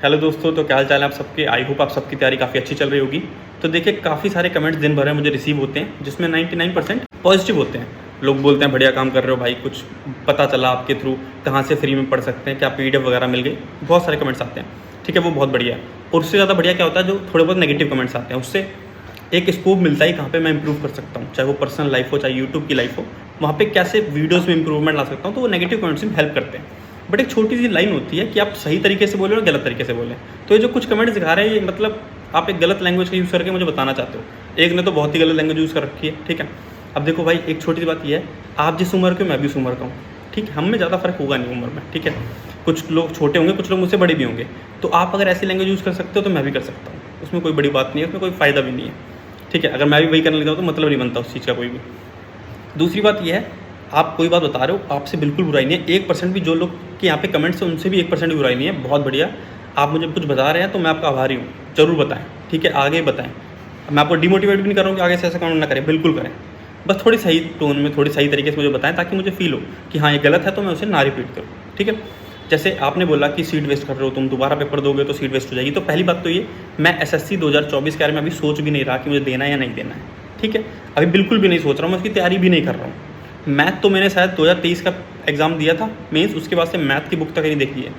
Hello दोस्तों, तो क्या हाल चाल है आप सबके। आई होप आप सबकी तैयारी काफ़ी अच्छी चल रही होगी। तो देखिए, काफ़ी सारे कमेंट्स दिन भर में मुझे रिसीव होते हैं जिसमें 99% पॉजिटिव होते हैं। लोग बोलते हैं बढ़िया काम कर रहे हो भाई, कुछ पता चला आपके थ्रू, कहाँ से फ्री में पढ़ सकते हैं, क्या PDF वगैरह मिल गई। बहुत सारे कमेंट्स आते हैं, ठीक है, वो बहुत बढ़िया है। और उससे ज़्यादा बढ़िया क्या होता है, जो थोड़े बहुत नेगेटिव कमेंट्स आते हैं, उससे एक स्कोप मिलता है कहाँ पे मैं इंप्रूव कर सकता हूँ, चाहे वो पर्सनल लाइफ हो चाहे यूट्यूब की लाइफ हो, वहाँ पे कैसे वीडियोस में इंप्रूवमेंट ला सकता हूँ। तो वो नेगेटिव कमेंट्स में हेल्प करते हैं। बट एक छोटी सी लाइन होती है कि आप सही तरीके से बोलें और गलत तरीके से बोलें। तो ये जो कुछ कमेंट्स दिखा रहे हैं, ये मतलब आप एक गलत लैंग्वेज का यूज़ करके मुझे बताना चाहते हो। एक ने तो बहुत ही गलत लैंग्वेज यूज़ कर रखी है, ठीक है। अब देखो भाई, एक छोटी सी बात ये है, आप जिस उम्र के, मैं भी उस उम्र का हूँ, ठीक है। हम में ज़्यादा फर्क होगा नहीं उम्र में, ठीक है। कुछ लोग छोटे होंगे, कुछ लोग मुझसे बड़े भी होंगे। तो आप अगर ऐसी लैंग्वेज यूज़ कर सकते हो तो मैं भी कर सकता हूँ, उसमें कोई बड़ी बात नहीं है, उसमें कोई फ़ायदा भी नहीं है, ठीक है। अगर मैं भी वही करने लगा तो मतलब नहीं बनता उस चीज़ का कोई भी। दूसरी बात यह है, आप कोई बात बता रहे हो, आपसे बिल्कुल बुराई नहीं है। 1% भी जो लोग के यहाँ पे कमेंट्स हैं उनसे भी 1% भी बुराई नहीं है, बहुत बढ़िया। आप मुझे कुछ बता रहे हैं तो मैं आपका आभारी हूँ, ज़रूर बताएं, ठीक है, आगे बताएं। मैं आपको डिमोटिवेट भी नहीं कर रहा हूँ कि आगे से ऐसा काम ना करें, बिल्कुल करें। बस थोड़ी सही टोन में, थोड़ी सही तरीके से मुझे बताएं, ताकि मुझे फील हो कि हाँ ये गलत है, तो मैं उसे ना रिपीट करूँ, ठीक है। जैसे आपने बोला कि सीट वेस्ट कर रहे हो तुम, दोबारा पेपर दोगे तो सीट वेस्ट हो जाएगी। तो पहली बात तो ये, मैं SSC 2024 के बारे में अभी सोच भी नहीं रहा कि मुझे देना है या नहीं देना है, ठीक है। अभी बिल्कुल भी नहीं सोच रहा हूँ, मैं उसकी तैयारी भी नहीं कर रहा हूँ। मैथ तो मैंने शायद 2023 का एग्ज़ाम दिया था मेंस, उसके बाद से मैथ की बुक तक नहीं देखी है,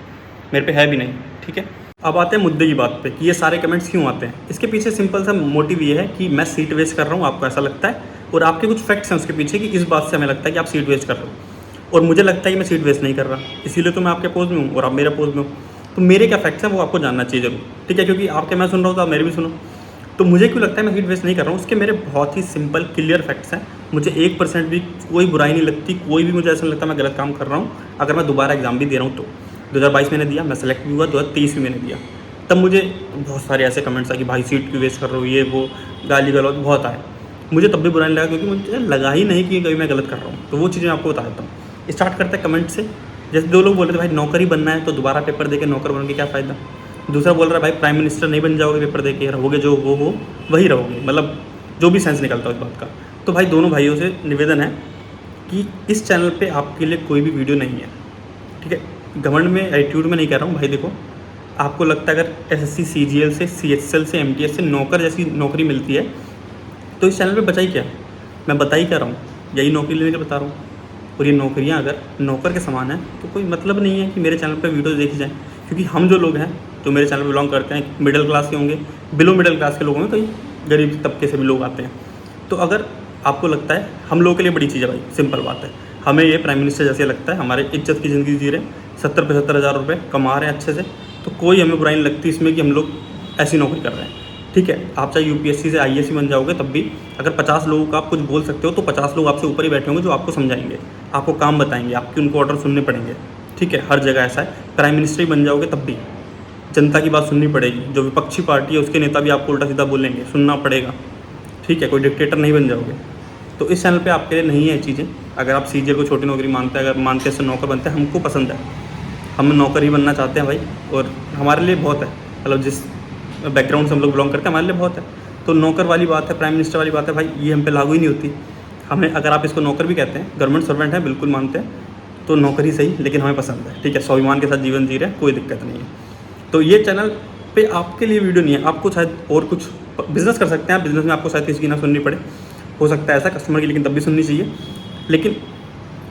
मेरे पे है भी नहीं, ठीक है। अब आते हैं मुद्दे की बात पे कि ये सारे कमेंट्स क्यों आते हैं। इसके पीछे सिंपल सा मोटिव ये है कि मैं सीट वेस्ट कर रहा हूँ, आपको ऐसा लगता है, और आपके कुछ फैक्ट्स हैं उसके पीछे कि इस बात से हमें लगता है कि आप सीट वेस्ट कर रहे हो, और मुझे लगता है कि मैं सीट वेस्ट नहीं कर रहा, इसीलिए तो मैं आपके पोज में हूँ और आप मेरे पोज में हो। तो मेरे क्या फैक्ट्स हैं वो आपको जानना चाहिए जरूर, ठीक है, क्योंकि आपके मैं सुन रहा हूँ तो आप मेरे भी सुनो। तो मुझे क्यों लगता है मैं सीट वेस्ट नहीं कर रहा हूँ, उसके मेरे बहुत ही सिंपल क्लियर फैक्ट्स हैं। मुझे 1% भी कोई बुराई नहीं लगती, कोई भी मुझे ऐसा नहीं लगता मैं गलत काम कर रहा हूँ। अगर मैं दोबारा एग्जाम भी दे रहा हूँ तो 2022 मैंने दिया, मैं सेलेक्ट भी हुआ, 2023 भी मैंने दिया। तब मुझे बहुत सारे ऐसे कमेंट्स आए कि भाई सीट क्यों वेस्ट कर रहे हो, ये वो गाली गलौज बहुत आए। मुझे तब भी बुरा नहीं लगा, क्योंकि मुझे लगा ही नहीं कि कभी मैं गलत कर रहा हूँ। तो वो चीज़ें आपको बता देता हूँ। स्टार्ट करते हैं कमेंट से। जैसे 2 लोग बोल रहे थे भाई नौकरी बनना है तो दोबारा पेपर दे के नौकर बन के क्या फ़ायदा। दूसरा बोल रहा है भाई प्राइम मिनिस्टर नहीं बन जाओगे पेपर दे के, रहोगे जो हो वही रहोगे, मतलब जो भी सेंस निकलता है उस बात का। तो भाई दोनों भाइयों से निवेदन है कि इस चैनल पे आपके लिए कोई भी वीडियो नहीं है, ठीक है। घमंड में, एटीट्यूड में नहीं कह रहा हूँ भाई। देखो, आपको लगता है अगर SSC CGL से, CHL से, MTS से नौकर जैसी नौकरी मिलती है तो इस चैनल पे बचा ही क्या। मैं बता ही क्या रहा हूँ, यही नौकरी लेने के बता रहा हूँ। और ये नौकरियाँ अगर नौकर के समान है तो कोई मतलब नहीं है कि मेरे चैनल पर वीडियो देखी जाए, क्योंकि हम जो लोग हैं जो मेरे चैनल पर बिलोंग करते हैं, मिडिल क्लास के होंगे, बिलो मिडिल क्लास के लोग होंगे, कई गरीब तबके से भी लोग आते हैं। तो अगर आपको लगता है, हम लोगों के लिए बड़ी चीज़ है भाई, सिंपल बात है, हमें ये प्राइम मिनिस्टर जैसे लगता है, हमारे इज्जत की ज़िंदगी जी रहे हैं, 70-75 हज़ार रुपये कमा रहे हैं अच्छे से, तो कोई हमें बुराई नहीं लगती इसमें कि हम लोग ऐसी नौकरी कर रहे हैं, ठीक है। आप चाहे UPSC से IAS बन जाओगे, तब भी अगर 50 लोगों का आप कुछ बोल सकते हो तो 50 लोग आपसे ऊपर ही बैठे होंगे जो आपको समझाएंगे, आपको काम बताएंगे, आपके उनको ऑर्डर सुनने पड़ेंगे, ठीक है। हर जगह ऐसा है। प्राइम मिनिस्टर ही बन जाओगे तब भी जनता की बात सुननी पड़ेगी। जो विपक्षी पार्टी है उसके नेता भी आपको उल्टा सीधा बोलेंगे, सुनना पड़ेगा, ठीक है। कोई डिक्टेटर नहीं बन जाओगे। तो इस चैनल पे आपके लिए नहीं है चीज़ें। अगर आप CGL को छोटी नौकरी मानते हैं, अगर मानते हैं नौकर बनते हैं, हमको पसंद है, हम नौकर ही बनना चाहते हैं भाई, और हमारे लिए बहुत है, मतलब जिस बैकग्राउंड से हम लोग बिलोंग करते हैं हमारे लिए बहुत है। तो नौकर वाली बात है, प्राइम मिनिस्टर वाली बात है भाई, ये हम पे लागू ही नहीं होती। हमें, अगर आप इसको नौकर भी कहते हैं, गवर्नमेंट सर्वेंट है, बिल्कुल मानते हैं, तो नौकर ही सही, लेकिन हमें पसंद है, ठीक है। स्वाभिमान के साथ जीवन जी रहे हैं, कोई दिक्कत नहीं है। तो ये चैनल पे आपके लिए वीडियो नहीं है। आपको शायद और कुछ बिज़नेस कर सकते हैं आप, बिज़नेस में आपको शायद किसी की ना सुननी पड़े, हो सकता है ऐसा कस्टमर की, लेकिन तब भी सुननी चाहिए। लेकिन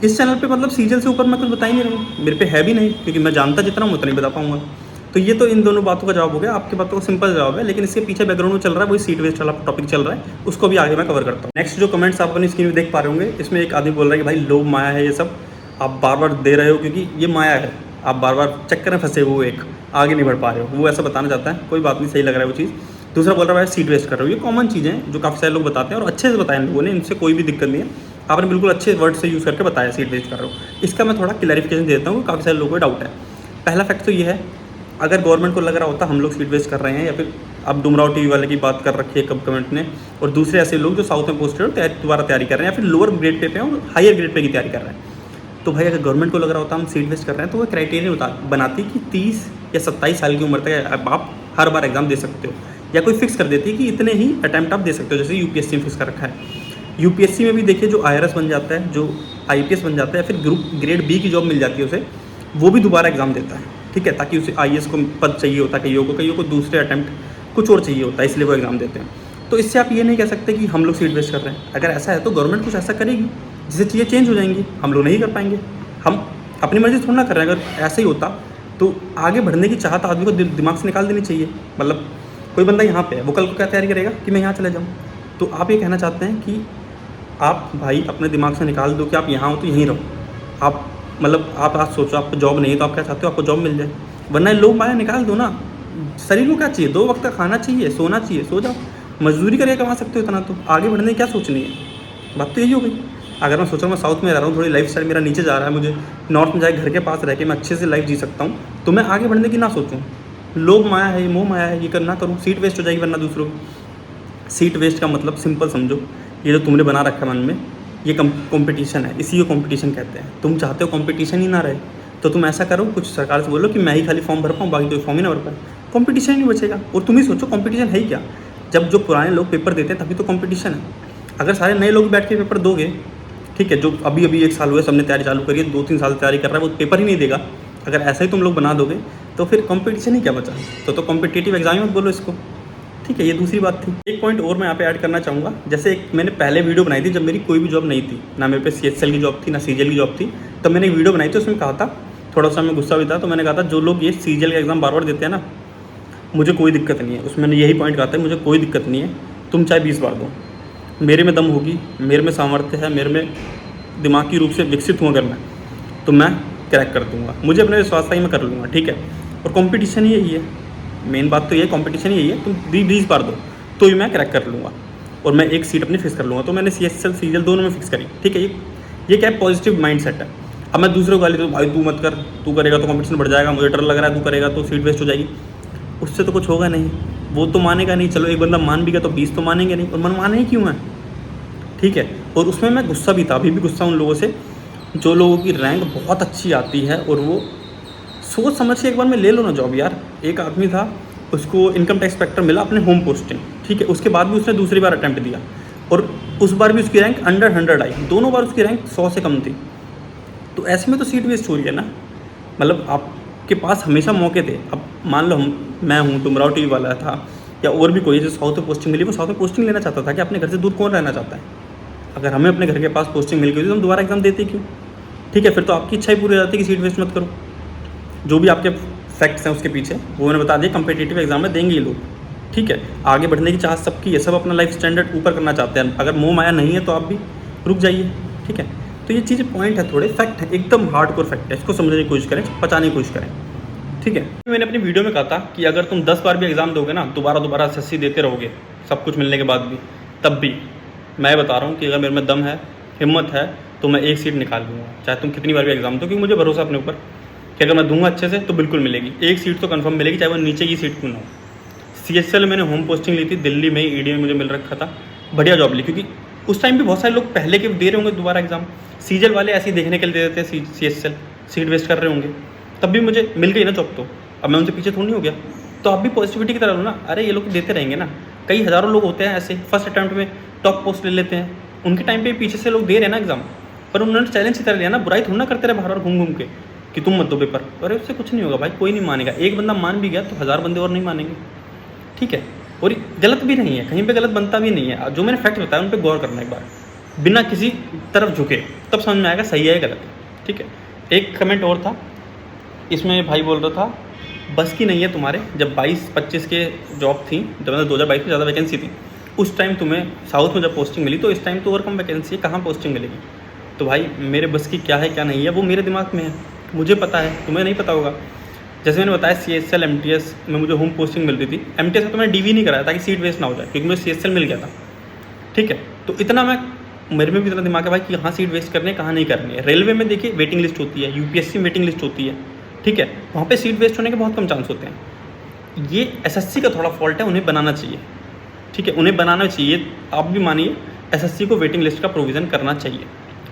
इस चैनल पे मतलब CGL से ऊपर मैं कुछ बता ही नहीं रहा हूँ, मेरे पे है भी नहीं, क्योंकि मैं जानता जितना हूँ उतना नहीं बता पाऊँगा। तो ये तो इन दोनों बातों का जवाब हो गया। आपकी बातों का सिंपल जवाब है, लेकिन इसके पीछे बैकग्राउंड में चल रहा है वही सीट वेस्ट वाला टॉपिक चल रहा है, उसको भी आगे मैं कवर करता हूँ। नेक्स्ट जो कमेंट्स आप अपनी स्क्रीन में देख पा रहे होंगे, इसमें एक आदमी बोल रहा है कि भाई लोभ माया है ये सब, आप बार बार दे रहे हो क्योंकि ये माया है, आप बार बार चक्कर में फंसे हुए, एक आगे नहीं बढ़ पा रहे हो, वो ऐसा बताना चाहता है। कोई बात नहीं, सही लग रहा है वो चीज़। दूसरा बोल रहा है भाई सीट वेस्ट कर रहे हो। ये कॉमन चीज़ें हैं जो काफ़ी सारे लोग बताते हैं और अच्छे से बताए लोगों ने, इनसे कोई भी दिक्कत नहीं है। आपने बिल्कुल अच्छे वर्ड से यूज़ करके बताया सीट वेस्ट कर रहे हो। इसका मैं थोड़ा क्लैरिफिकेशन देता हूँ, काफ़ी सारे लोगों को डाउट है। पहला फैक्ट तो ये है, अगर गवर्नमेंट को लग रहा होता हम लोग सीट वेस्ट कर रहे हैं, या फिर अब डुमराव TV वाले की बात कर रखी है कब कमेंट ने, और दूसरे ऐसे लोग जो साउथ में पोस्टेड हो दोबारा तैयारी कर रहे हैं, या फिर लोअर ग्रेड पे और हायर ग्रेड पे की तैयारी कर रहे हैं, तो भाई अगर गवर्नमेंट को लग रहा होता हम सीट वेस्ट कर रहे हैं, तो वो क्राइटेरिया बनाती कि 30 या 27 साल की उम्र तक आप हर बार एग्जाम दे सकते हो, या कोई फिक्स कर देती है कि इतने ही अटैम्प्ट आप दे सकते हो, जैसे UPSC में फिक्स कर रखा है। UPSC में भी देखिए, जो IRS बन जाता है, जो IPS बन जाता है, फिर ग्रेड B की जॉब मिल जाती है उसे, वो भी दोबारा एग्ज़ाम देता है, ठीक है, ताकि उसे IAS को पद चाहिए होता है कईयों को दूसरे अटैम्प्ट कुछ और चाहिए होता है, इसलिए वो एग्ज़ाम देते हैं। तो इससे आप ये नहीं कह सकते कि हम लोग सीट वेस्ट कर रहे हैं। अगर ऐसा है तो गवर्नमेंट कुछ ऐसा करेगी जिससे चीज़ें चेंज हो जाएंगी, हम लोग नहीं कर पाएंगे। हम अपनी मर्ज़ी थोड़ा ना कर रहे हैं। अगर ऐसा ही होता तो आगे बढ़ने की चाहत आदमी को दिमाग से निकाल देनी चाहिए। मतलब कोई बंदा यहाँ पे है, वो कल को क्या तैयारी करेगा कि मैं यहाँ चले जाऊँ। तो आप ये कहना चाहते हैं कि आप भाई अपने दिमाग से निकाल दो कि आप यहाँ हो तो यहीं रहो। आप मतलब आप आज सोचो आपको जॉब नहीं है तो आप क्या चाहते हो, आपको जॉब मिल जाए, वरना लोग माया निकाल दो ना। शरीर को क्या चाहिए, 2 वक्त का खाना चाहिए, सोना चाहिए, सो जाओ। मजदूरी करके कमा सकते हो इतना, तो आगे बढ़ने की क्या सोचनी है। बात तो यही हो गई। अगर मैं सोच रहा हूँ मैं साउथ में रह रहा हूँ, थोड़ी लाइफ स्टाइल मेरा नीचे जा रहा है, मुझे नॉर्थ में जाए घर के पास रह के मैं अच्छे से लाइफ जी सकता हूँ, तो मैं आगे बढ़ने की ना सोचूँ। लोग माया है, मोह माया है, ये करना करूँ, सीट वेस्ट हो जाएगी वरना दूसरों की। सीट वेस्ट का मतलब सिंपल समझो, ये जो तुमने बना रखा है मन में, ये कंपटीशन है, इसी को कंपटीशन कहते हैं। तुम चाहते हो कंपटीशन ही ना रहे, तो तुम ऐसा करो, कुछ सरकार से बोलो कि मैं ही खाली फॉर्म भर पाऊँ, बाकी कोई फॉर्म ही ना भर पाए, कंपटीशन ही नहीं बचेगा। और तुम ही सोचो कंपटीशन है ही क्या। जब जो पुराने लोग पेपर देते हैं तभी तो कंपटीशन है। अगर सारे नए लोग बैठ के पेपर दोगे, ठीक है, जो अभी 1 साल हुए सबने तैयारी चालू करी है, 2-3 साल तैयारी कर रहा है, वो पेपर ही नहीं देगा। अगर ऐसा ही तुम लोग बना दोगे तो फिर कंपटीशन ही क्या बचा। तो कॉम्पिटिटिव एग्जाम ही मत बोलो इसको, ठीक है। ये दूसरी बात थी। एक पॉइंट और मैं यहाँ पे ऐड करना चाहूँगा। जैसे एक मैंने पहले वीडियो बनाई थी जब मेरी कोई भी जॉब नहीं थी, ना मेरे पे CHL की जॉब थी ना CGL की जॉब थी, तब मैंने एक वीडियो बनाई थी, उसमें कहा था, थोड़ा सा मैं गुस्सा भी था, तो मैंने कहा था जो लोग ये CGL का एग्ज़ाम बार देते हैं ना, मुझे कोई दिक्कत नहीं है। उसमें मैंने यही पॉइंट कहा था, मुझे कोई दिक्कत नहीं है, तुम चाहे 20 बार दो, मेरे में दम होगी, मेरे में सामर्थ्य है, मेरे में दिमागी रूप से विकसित हूँ अगर मैं, तो मैं क्रैक कर दूँगा। मुझे अपने विश्वास था कि मैं कर लूँगा, ठीक है। और कंपटीशन ही यही है, मेन बात तो ये कंपटीशन ही यही है। तुम 20 बार दो तो ही मैं क्रैक कर लूँगा और मैं एक सीट अपनी फिक्स कर लूँगा। तो मैंने CHL CGL दोनों में फिक्स करी, ठीक है। ये क्या है, पॉजिटिव माइंड सेट है। अब मैं दूसरों को गाली, तो भाई तू मत कर, तू करेगा तो कंपटीशन बढ़ जाएगा, मुझे डर लग रहा है, तू करेगा तो सीट वेस्ट हो जाएगी, उससे तो कुछ होगा नहीं। वो तो मानेगा नहीं, चलो एक बंदा मान भी गया तो 20 तो मानेंगे नहीं, और मन माने ही क्यों है, ठीक है। और उसमें मैं गुस्सा भी था, अभी भी गुस्सा उन लोगों से जो लोगों की रैंक बहुत अच्छी आती है और वो सोच समझ के एक बार में ले लो ना जॉब यार। एक आदमी था, उसको इनकम टैक्स इंस्पेक्टर मिला अपने होम पोस्टिंग, ठीक है। उसके बाद भी उसने दूसरी बार अटैम्प्ट दिया और उस बार भी उसकी रैंक अंडर 100 आई, दोनों बार उसकी रैंक 100 से कम थी। तो ऐसे में तो सीट वेस्ट हो रही है ना। मतलब आपके पास हमेशा मौके थे। अब मान लो मैं हूँ, डुमराव TV वाला था, या और भी कोई जो साउथ में पोस्टिंग मिली, वो साउथ में पोस्टिंग लेना चाहता था कि अपने घर से दूर कौन रहना चाहता है। अगर हमें अपने घर के पास पोस्टिंग मिल गई तो हम दोबारा एग्जाम देते क्यों, ठीक है। फिर तो आपकी इच्छा ही पूरी हो जाती है कि सीट वेस्ट मत करो। जो भी आपके फैक्ट्स हैं उसके पीछे वो मैंने बता दिया, कम्पिटिटिव एग्जाम में देंगे ये लोग, ठीक है। आगे बढ़ने की चाहत सबकी है, सब अपना लाइफ स्टैंडर्ड ऊपर करना चाहते हैं। अगर मोह माया नहीं है तो आप भी रुक जाइए, ठीक है। तो ये चीज़ें पॉइंट है, थोड़े फैक्ट है, एकदम हार्डकोर फैक्ट है, इसको समझने की कोशिश करें, पचाने की कोशिश करें, ठीक है। मैंने अपनी वीडियो में कहा था कि अगर तुम 10 बार भी एग्जाम दोगे ना, दोबारा SSC देते रहोगे सब कुछ मिलने के बाद भी, तब भी मैं बता रहा हूँ कि अगर मेरे में दम है, हिम्मत है, तो मैं एक सीट निकाल लूँगा, चाहे तुम कितनी बार भी एग्जाम दो, क्योंकि मुझे भरोसा अपने ऊपर कि अगर मैं दूंगा अच्छे से तो बिल्कुल मिलेगी। एक सीट तो कंफर्म मिलेगी, चाहे वो नीचे की सीट क्यों ना हो। CHL मैंने होम पोस्टिंग ली थी दिल्ली में, ED में मुझे मिल रखा था, बढ़िया जॉब ली, क्योंकि उस टाइम भी बहुत सारे लोग पहले के दे रहे होंगे दोबारा एग्जाम। CGL वाले ऐसे ही देखने के लिए दे देते हैं, CHL सीट वेस्ट कर रहे होंगे, तब भी मुझे मिल गई ना जॉब। तो अब मैं उनसे पीछे थोड़ी नहीं हो गया। तो आप भी पॉजिटिविटी की तरह लो ना, अरे ये लोग देते रहेंगे ना, कई हज़ारों लोग होते हैं ऐसे फर्स्ट अटैम्प्ट में टॉप पोस्ट ले लेते हैं, उनके टाइम पे पीछे से लोग दे रहे हैं ना एग्जाम, पर उन्होंने चैलेंज की तरह लिया ना, बुराई थोड़ा ना करते रहे बाहर घूम घूम के कि तुम मत दो पेपर। अरे उससे कुछ नहीं होगा भाई, कोई नहीं मानेगा। एक बंदा मान भी गया तो 1000 बंदे और नहीं मानेंगे, ठीक है। और गलत भी नहीं है, कहीं पे गलत बनता भी नहीं है। जो मैंने फैक्ट बताया उन पर गौर करना एक बार, बिना किसी तरफ झुके, तब समझ में आएगा सही है या गलत है, ठीक है। एक कमेंट और था, इसमें भाई बोल रहा था बस की नहीं है तुम्हारे, जब 22-25 के जॉब थी, जब 2022 में ज़्यादा वैकेंसी थी, उस टाइम तुम्हें साउथ में जब पोस्टिंग मिली, तो इस टाइम तो और कम वैकेंसी है, कहाँ पोस्टिंग मिलेगी। तो भाई मेरे बस की क्या है क्या नहीं है वो मेरे दिमाग में है, मुझे पता है, तुम्हें नहीं पता होगा। जैसे मैंने बताया CHL MTS में मुझे होम पोस्टिंग मिलती थी, MTS में तो मैंने DV नहीं कराया ताकि सीट वेस्ट ना हो जाए, क्योंकि मुझे CHL मिल गया था, ठीक है। तो इतना मेरे में भी इतना दिमाग है भाई कि कहाँ सीट वेस्ट करनी है कहाँ नहीं करनी है। रेलवे में देखिए वेटिंग लिस्ट होती है, UPSC में वेटिंग लिस्ट होती है, ठीक है, वहाँ पे सीट वेस्ट होने के बहुत कम चांस होते हैं। ये SSC का थोड़ा फॉल्ट है, उन्हें बनाना चाहिए, ठीक है, उन्हें बनाना चाहिए। आप भी मानिए SSC को वेटिंग लिस्ट का प्रोविज़न करना चाहिए,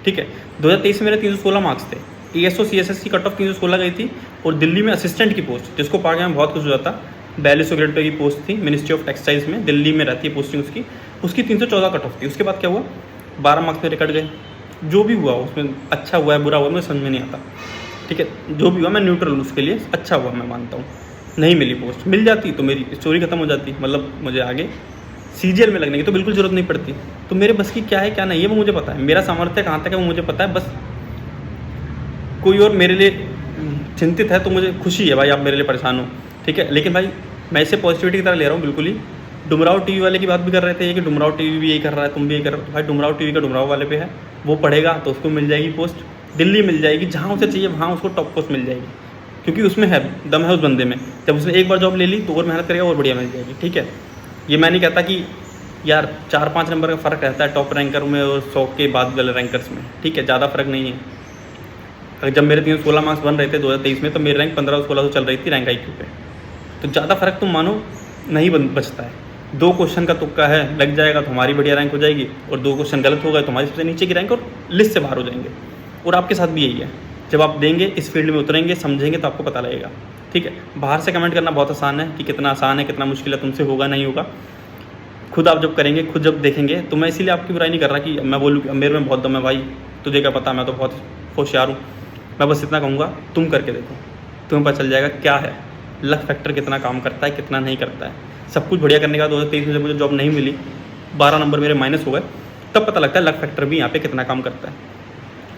ठीक है। 2023 में मेरे 316 मार्क्स थे, ASO CSSC कट ऑफ 316 गई थी, और दिल्ली में असिस्टेंट की पोस्ट, जिसको पा गया मैं बहुत कुछ हो जाता, 4200 ग्रेड पे की पोस्ट थी, मिनिस्ट्री ऑफ टेक्सटाइल्स में, दिल्ली में रहती है पोस्टिंग उसकी 314 कट ऑफ थी। उसके बाद क्या हुआ, 12 मार्क्स मेरे कट गए। जो भी हुआ उसमें अच्छा हुआ है बुरा हुआ मुझे समझ में नहीं आता। ठीक है, जो भी हुआ मैं न्यूट्रल हूँ उसके लिए, अच्छा हुआ मैं मानता हूँ। नहीं मिली पोस्ट, मिल जाती तो मेरी स्टोरी खत्म हो जाती, मतलब मुझे आगे सीरियल में लगने की तो बिल्कुल ज़रूरत नहीं पड़ती। तो मेरे बस की क्या है क्या नहीं है वो मुझे पता है, मेरा सामर्थ्य कहाँ तक है वो मुझे पता है। बस कोई और मेरे लिए चिंतित है तो मुझे खुशी है भाई, आप मेरे लिए परेशान हो, ठीक है। लेकिन भाई मैं इसे पॉजिटिविटी की तरह ले रहा हूँ बिल्कुल ही। डुमराव टीवी वाले की बात भी कर रहे थे कि डुमराव टीवी भी यही कर रहा है, तुम भी यही कर रहे हो। तो भाई डुमराव टीवी का डुमराव वाले पे है, वो पढ़ेगा तो उसको मिल जाएगी पोस्ट, दिल्ली मिल जाएगी, जहाँ उसे चाहिए वहाँ उसको टॉप पोस्ट मिल जाएगी, क्योंकि उसमें है दम है उस बंदे में। जब उसने एक बार जॉब ले ली तो और मेहनत करेगा और बढ़िया मिल जाएगी, ठीक है। ये मैं नहीं कहता कि यार 4-5 नंबर का फ़र्क रहता है टॉप रैंकर में और 100 के बाद वाले रैंकर्स में, ठीक है, ज़्यादा फर्क नहीं है। अगर जब मेरे 316 मार्क्स बन रहे थे 2023 में, तो मेरी रैंक 1500-1600 चल रही थी रैंक IQ पे। तो ज़्यादा फर्क तुम मानो नहीं बचता है। 2 क्वेश्चन का तुक्का है, लग जाएगा तो हमारी बढ़िया रैंक हो जाएगी, और 2 क्वेश्चन गलत हो गए तो हमारी सबसे नीचे की रैंक और लिस्ट से बाहर हो जाएंगे। और आपके साथ भी यही है, जब आप देंगे इस फील्ड में उतरेंगे समझेंगे तो आपको पता लगेगा, ठीक है। बाहर से कमेंट करना बहुत आसान है कि कितना आसान है कितना मुश्किल है, तुमसे होगा नहीं होगा, खुद आप जब करेंगे खुद जब देखेंगे। तो मैं इसीलिए आपकी बुराई नहीं कर रहा कि मैं बोलूँ कि मेरे में बहुत दम है भाई, तुझे क्या पता, मैं तो बहुत होशियार हूँ। मैं बस इतना कहूँगा तुम करके देखो, तुम्हें पता चल जाएगा क्या है लक फैक्टर, कितना काम करता है कितना नहीं करता है। सब कुछ बढ़िया करने का 2023 में जब मुझे जॉब नहीं मिली, 12 नंबर मेरे माइनस हो गए, तब पता लगता है लक फैक्टर भी यहाँ पे कितना काम करता है।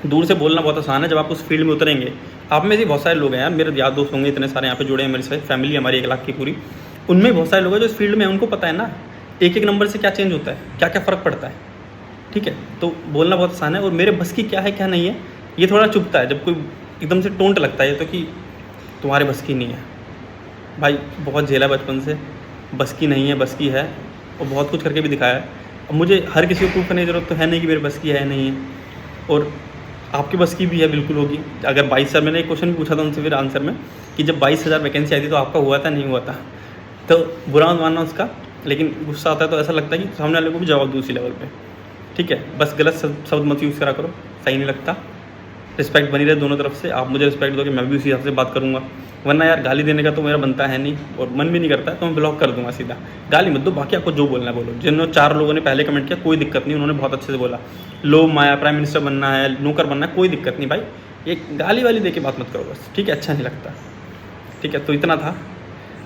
दूर से बोलना बहुत आसान है, जब आप उस फील्ड में उतरेंगे। आप में से बहुत सारे लोग हैं यार, मेरे यार दोस्त होंगे इतने सारे यहाँ पे जुड़े हैं मेरे से, फैमिली हमारी 1 लाख की पूरी, उनमें बहुत सारे लोग हैं जो इस फील्ड में हैं, उनको पता है ना एक नंबर से क्या चेंज होता है, क्या क्या फ़र्क पड़ता है, ठीक है। तो बोलना बहुत आसान है, और मेरे बस की क्या है क्या नहीं है ये थोड़ा चुभता है जब कोई एकदम से टोंट लगता है तो कि तुम्हारे बस की नहीं है। भाई बहुत झेला बचपन से, बस की नहीं है बस की है, और बहुत कुछ करके भी दिखाया है। अब मुझे हर किसी को प्रूफ करने की ज़रूरत तो है नहीं कि मेरे बस की है नहीं है, और आपके बस की भी है बिल्कुल होगी। अगर 22,000, मैंने एक क्वेश्चन भी पूछा था उनसे फिर आंसर में कि जब 22,000 वैकेंसी आई थी तो आपका हुआ था नहीं हुआ था, तो बुरा मत मानना उसका, लेकिन गुस्सा आता है तो ऐसा लगता है कि सामने वाले को भी जवाब दूँ उसी लेवल पे, ठीक है। बस गलत शब्द मत यूज़ करा करो, सही नहीं लगता। रिस्पेक्ट बनी रहे दोनों तरफ से, आप मुझे रिस्पेक्ट दोगे मैं भी उसी हिसाब से बात करूँगा, वरना यार गाली देने का तो मेरा बनता है नहीं और मन भी नहीं करता है, तो मैं ब्लॉक कर दूँगा सीधा। गाली मत दो, बाकी आपको जो बोलना है बोलो। जिन्होंने 4 लोगों ने पहले कमेंट किया कोई दिक्कत नहीं, उन्होंने बहुत अच्छे से बोला, लो माया प्राइम मिनिस्टर बनना है, नौकर बनना है, कोई दिक्कत नहीं भाई, ये गाली वाली दे के बात मत करो बस, ठीक है, अच्छा नहीं लगता, ठीक है। तो इतना था,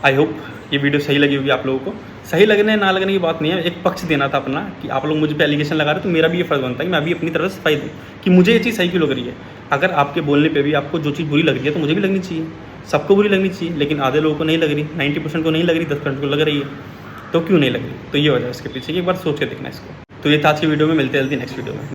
आई होप ये वीडियो सही लगी होगी आप लोगों को। सही लगने ना लगने की बात नहीं है, एक पक्ष देना था अपना कि आप लोग मुझे पे एलिगेशन लगा रहे तो मेरा भी ये फ़र्ज़ बनता है कि मैं भी अपनी तरफ से सफाई दूँ कि मुझे ये चीज़ सही क्यों लग रही है। अगर आपके बोलने पे भी आपको जो चीज़ बुरी लग रही है तो मुझे भी लगनी चाहिए, सबको बुरी लगनी चाहिए, लेकिन आधे लोगों को नहीं लग रही, 90% को नहीं लग रही, 10% को लग रही है, तो क्यों नहीं लग रही। तो ये वजह है इसके पीछे, एक बार सोच के देखना इसको। तो ये था आज की वीडियो में, मिलते हैं जल्दी नेक्स्ट वीडियो में।